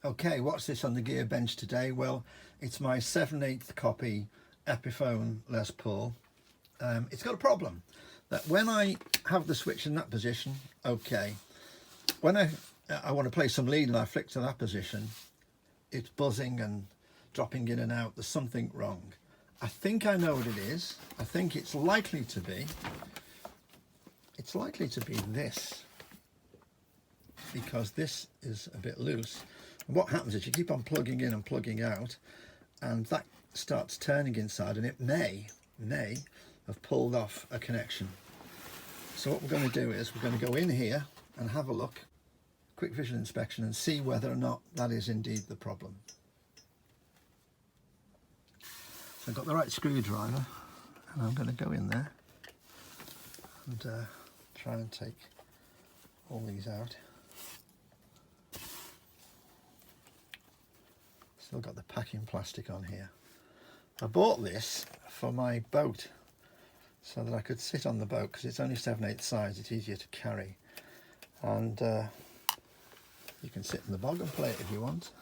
Okay, what's this on the gear bench today? Well, it's my 7/8 copy Epiphone Les Paul. It's got a problem that when I have the switch in that position, okay, when I want to play some lead and I flick to that position, it's buzzing and dropping in and out. There's something wrong. I think I know what it is. I think it's likely to be this, because this is a bit loose. And what happens is you keep on plugging in and plugging out, and that starts turning inside, and it may have pulled off a connection. So what we're going to do is we're going to go in here and have a look, quick visual inspection, and see whether or not that is indeed the problem. So I've got the right screwdriver, and I'm going to go in there and try and take all these out. Still got the packing plastic on here. I bought this for my boat so that I could sit on the boat, because it's only 7/8 size, it's easier to carry. And you can sit in the bog and play it if you want.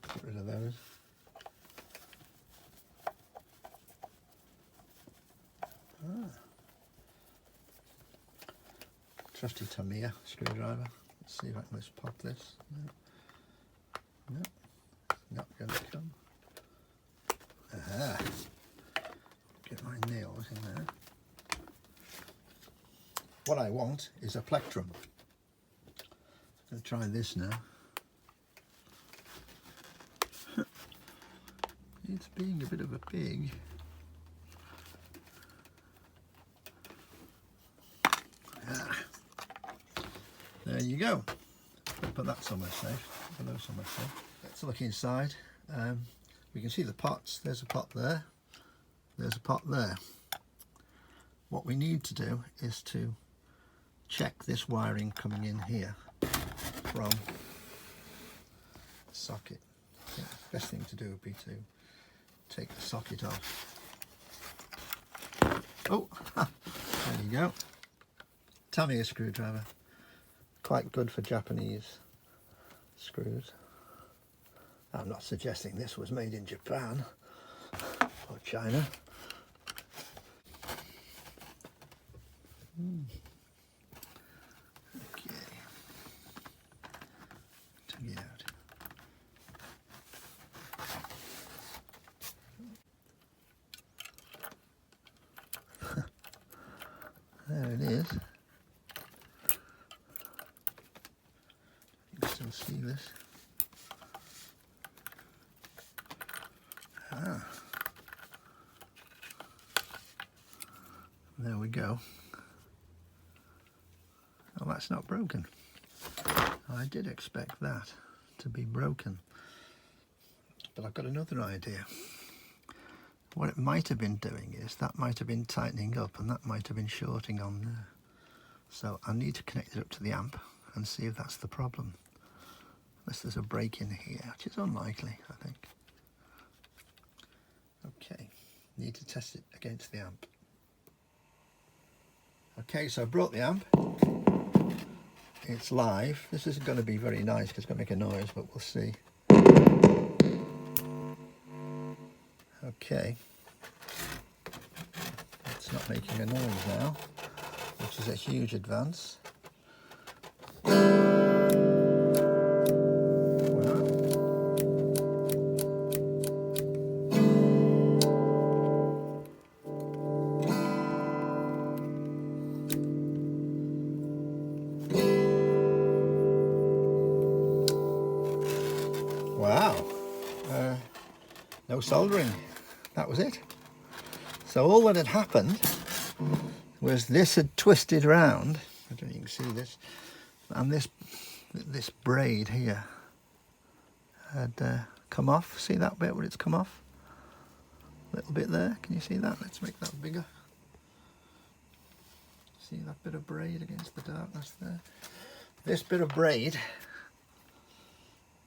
Get rid of those. Trusty Tamiya screwdriver. Let's see if I can just pop this. No, not going to come. Aha! Get my nails in there. What I want is a plectrum. I'm going to try this now. It's being a bit of a pig. There you go. Put that somewhere safe. Below somewhere safe. Let's look inside. We can see the pots. There's a pot there. There's a pot there. What we need to do is to check this wiring coming in here from the socket. I think the best thing to do would be to take the socket off. Oh, there you go. Tamiya screwdriver. Quite good for Japanese screws. I'm not suggesting this was made in Japan or China. Okay. Take it out. There it is. You can still see this. There we go. Well, that's not broken. I did expect that to be broken, but I've got another idea. What it might have been doing is that might have been tightening up, and that might have been shorting on there. So I need to connect it up to the amp and see if that's the problem. Unless there's a break in here, which is unlikely, I think. Okay, need to test it against the amp. Okay, so I brought the amp. It's live. This isn't going to be very nice because it's going to make a noise, but we'll see. Okay. It's not making a noise now, which is a huge advance. Wow, no soldering, that was it. So all that had happened was this had twisted round, I don't know if you can see this, and this braid here had come off. See that bit where it's come off? A little bit there, can you see that? Let's make that bigger. See that bit of braid against the darkness there? This bit of braid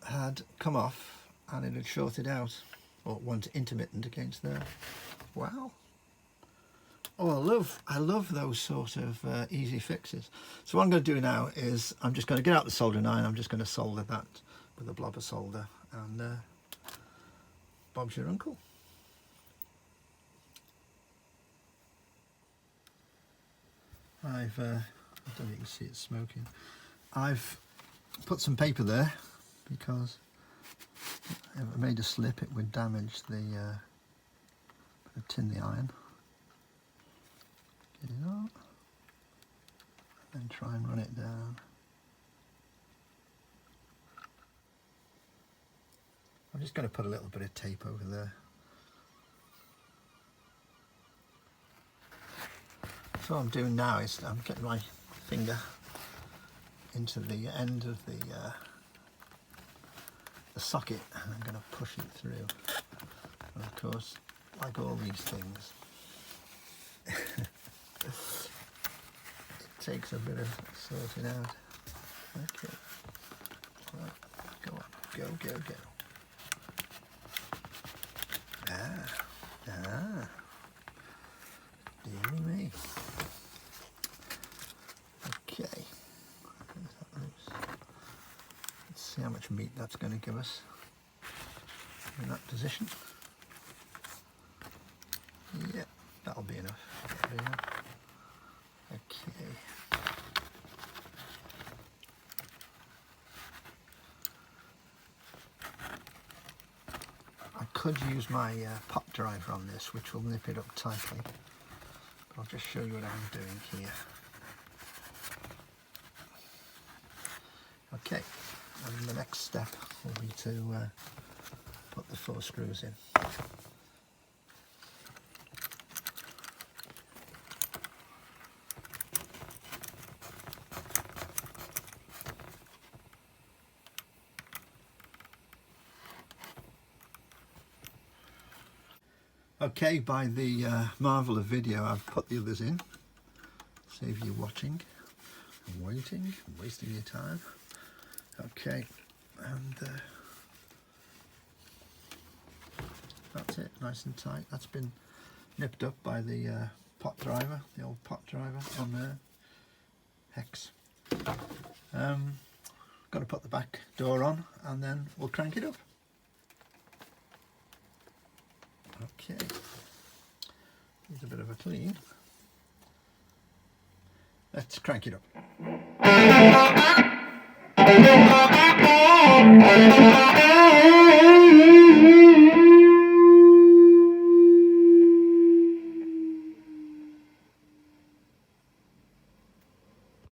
had come off and it had shorted out, or went intermittent against there. Wow. Oh, I love those sort of easy fixes. So what I'm going to do now is I'm just going to get out the soldering iron. I'm just going to solder that with a blob of solder, and Bob's your uncle. I don't know if you can see it smoking. I've put some paper there because if it made a slip it would damage the tin the iron. Get it out, and then try and run it down. I'm just going to put a little bit of tape over there. So what I'm doing now is I'm getting my finger into the end of the socket, and I'm going to push it through. And of course, like all these things, it takes a bit of sorting out. Okay, right, go on, go, go, go. Dearie me. Okay, let's see how much meat that's going to give us in that position. Yeah, that'll be enough. That'll be enough. Okay. I could use my pot driver on this, which will nip it up tightly. But I'll just show you what I'm doing here. Okay, and the next step will be to put the 4 screws in. Okay, by the marvel of video, I've put the others in. Save you watching and waiting and wasting your time. Okay, and that's it, nice and tight. That's been nipped up by the pot driver, the old pot driver on there. Hex. Got to put the back door on, and then we'll crank it up. Okay, needs a bit of a clean. Let's crank it up.